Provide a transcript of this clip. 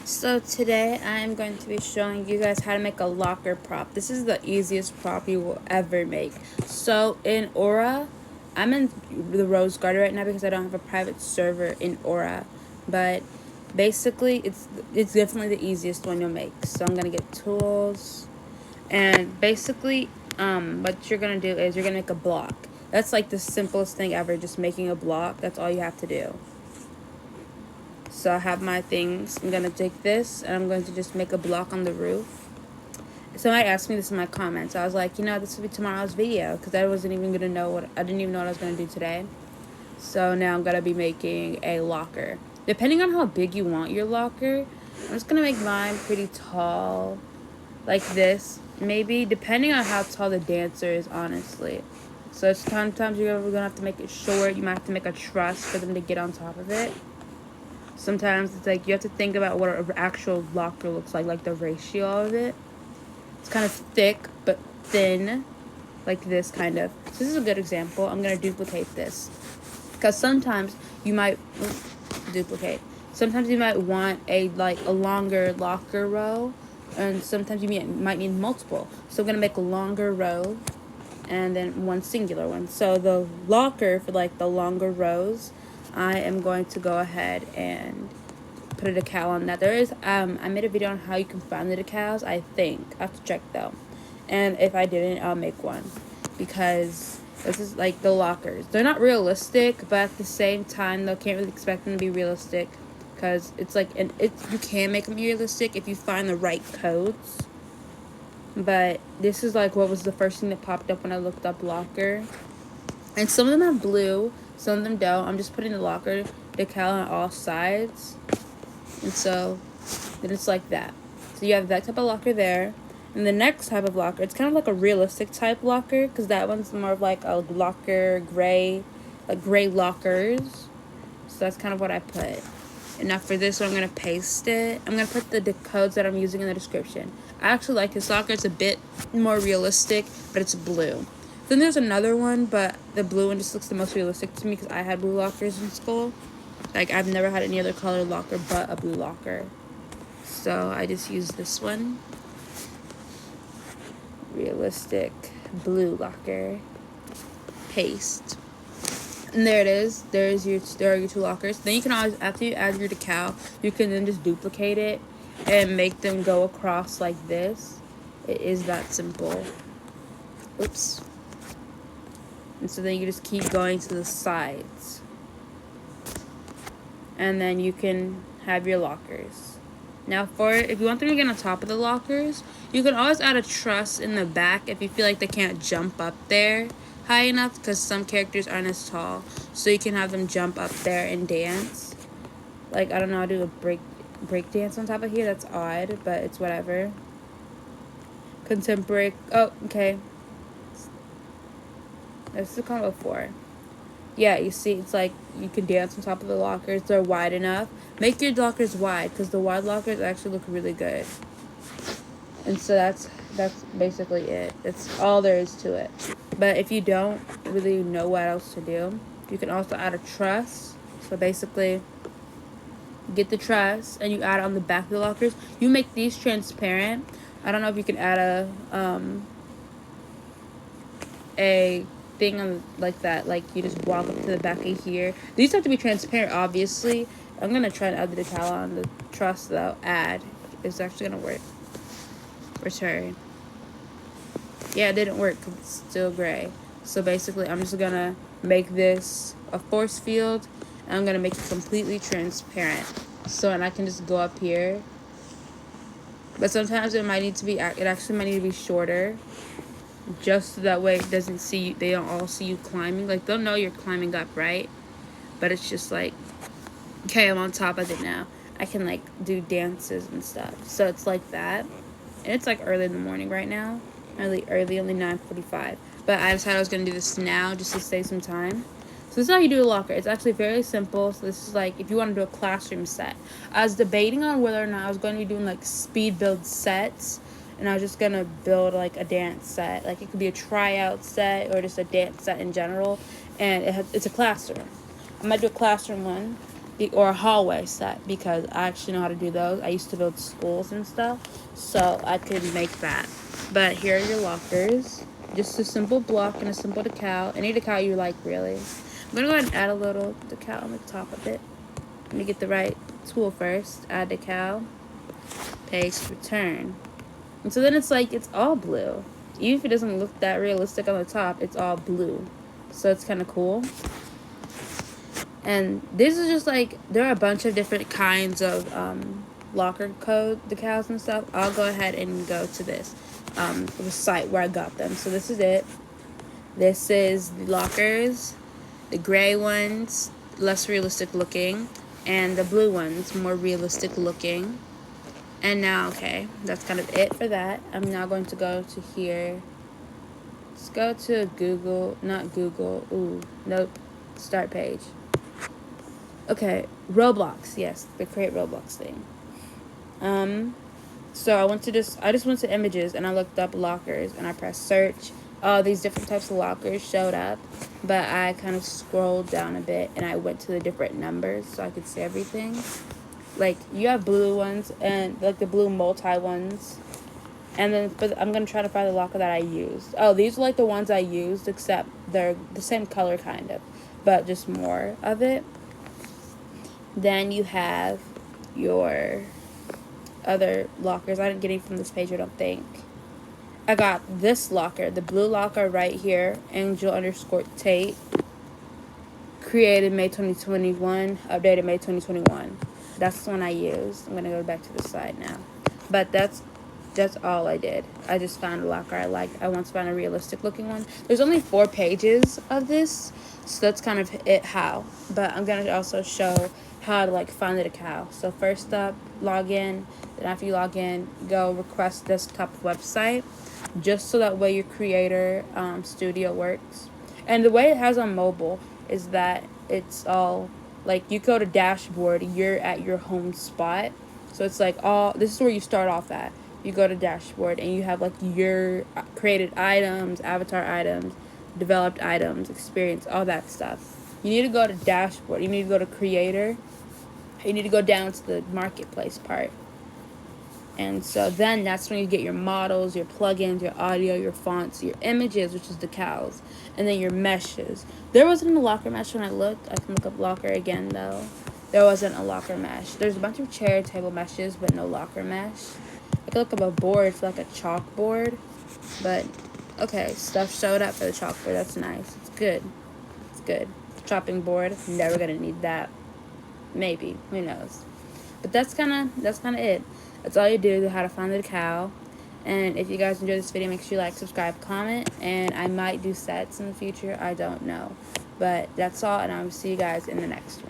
So today I'm going to be showing you guys how to make a locker prop. This is the easiest prop you will ever make. So in Aura, I'm in the Rose Garden right now because I don't have a private server in Aura. But basically it's definitely the easiest one you'll make. So I'm gonna get tools, and basically what you're gonna do is you're gonna make a block. That's like the simplest thing ever, just making a block. That's all you have to do. So I have my things. I'm going to take this and I'm going to just make a block on the roof. Somebody asked me this in my comments. I was like, this will be tomorrow's video because I wasn't even going to know I didn't even know what I was going to do today. So now I'm going to be making a locker. Depending on how big you want your locker, I'm just going to make mine pretty tall, like this. Maybe, depending on how tall the dancer is, honestly. So sometimes you're going to have to make it short. You might have to make a truss for them to get on top of it. Sometimes it's like you have to think about what an actual locker looks like the ratio of it. It's kind of thick but thin, like this kind of. So this is a good example. I'm going to duplicate this. Because sometimes you might duplicate. Sometimes you might want a longer locker row, and sometimes you might need multiple. So I'm going to make a longer row and then one singular one. So the locker for the longer rows, I am going to go ahead and put a decal on that. There is I made a video on how you can find the decals, I think. I have to check though. And if I didn't, I'll make one. Because this is like the lockers. They're not realistic, but at the same time, though, can't really expect them to be realistic. Because it's like, you can make them realistic if you find the right codes. But this is like what was the first thing that popped up when I looked up locker. And some of them have blue, some of them don't. I'm just putting the locker decal on all sides. And so then it's like that. So you have that type of locker there. And the next type of locker, it's kind of like a realistic type locker, because that one's more of like a locker gray, like gray lockers. So that's kind of what I put. And now for this one, I'm going to paste it. I'm going to put the codes that I'm using in the description. I actually like this locker. It's a bit more realistic, but it's blue. Then there's another one, but the blue one just looks the most realistic to me because I had blue lockers in school. Like, I've never had any other color locker but a blue locker. So I just used this one. Realistic blue locker. Paste. And there it is. There are your two lockers. Then you can always, after you add your decal, you can then just duplicate it and make them go across like this. It is that simple. Oops. And so then you just keep going to the sides. And then you can have your lockers. Now if you want them to get on top of the lockers, you can always add a truss in the back if you feel like they can't jump up there high enough, because some characters aren't as tall. So you can have them jump up there and dance. Like, I don't know, do a break dance on top of here. That's odd, but it's whatever. Contemporary. Oh, okay. This is a combo 4. Yeah, you see, it's like you can dance on top of the lockers. They're wide enough. Make your lockers wide, because the wide lockers actually look really good. And so that's basically it. That's all there is to it. But if you don't really know what else to do, you can also add a truss. So basically, get the truss and you add it on the back of the lockers. You make these transparent. I don't know if you can add a thing on like that, like you just walk up to the back of here. These have to be transparent, obviously. I'm gonna try to add the decal on the truss though. Add. It's actually gonna work. Return. Yeah, it didn't work because it's still gray. So basically, I'm just gonna make this a force field, and I'm gonna make it completely transparent. So, and I can just go up here. But sometimes it actually might need to be shorter, just so that way it doesn't they don't all see you climbing. Like, they'll know you're climbing up, right? But it's just like, okay, I'm on top of it now. I can like do dances and stuff. So it's like that. And it's like early in the morning right now. Only 9:45. But I decided I was going to do this now just to save some time. So this is how you do a locker. It's actually very simple. So this is like if you want to do a classroom set. I was debating on whether or not I was going to be doing like speed build sets. And I was just going to build like a dance set. Like it could be a tryout set or just a dance set in general. And it's a classroom. I might do a classroom one. or a hallway set, because I actually know how to do those. I used to build schools and stuff, so I could make that. But here are your lockers. Just a simple block and a simple decal. Any decal you like, really. I'm gonna go ahead and add a little decal on the top of it. Let me get the right tool first. Add decal. Paste. Return. And so then it's like, it's all blue. Even if it doesn't look that realistic on the top, it's all blue. So it's kind of cool. And this is just like, there are a bunch of different kinds of locker code decals and stuff. I'll go ahead and go to this the site where I got them. So this is it. This is the lockers, the gray ones, less realistic looking, and the blue ones, more realistic looking. And now, okay, that's kind of it for that. I'm now going to go to here. Let's go to Google, not Google. Ooh, nope. Start page. Okay, Roblox. Yes, the create Roblox thing. So I just went to images and I looked up lockers and I pressed search. All these different types of lockers showed up, but I kind of scrolled down a bit and I went to the different numbers so I could see everything. Like, you have blue ones and like the blue multi ones. And then I'm going to try to find the locker that I used. Oh, these are like the ones I used, except they're the same color kind of, but just more of it. Then you have your other lockers. I didn't get any from this page, I don't think. I got this locker, the blue locker right here, Angel_Tate. Created May 2021, updated May 2021. That's the one I used. I'm going to go back to the side now. But that's all I did. I just found a locker I liked. I want to find a realistic looking one. There's only 4 pages of this, so that's kind of it how. But I'm going to also show how to like find the decal. So first up, log in. Then after you log in, go request desktop website, just so that way your creator studio works. And the way it has on mobile is that it's all like, you go to dashboard, you're at your home spot. So it's like this is where you start off at. You go to dashboard and you have like your created items, avatar items, developed items, experience, all that stuff. You need to go to dashboard. You need to go to creator. You need to go down to the marketplace part. And so then that's when you get your models, your plugins, your audio, your fonts, your images, which is decals, and then your meshes. There wasn't a locker mesh when I looked. I can look up locker again, though. There wasn't a locker mesh. There's a bunch of chair table meshes, but no locker mesh. I could look up a board for like a chalkboard, but okay, stuff showed up for the chalkboard. That's nice. It's good. It's good. Chopping board. Never gonna need that. Maybe. Who knows? But that's kind of it. That's all you do, how to find the decal. And if you guys enjoyed this video, make sure you like, subscribe, comment. And I might do sets in the future. I don't know. But that's all, and I will see you guys in the next one.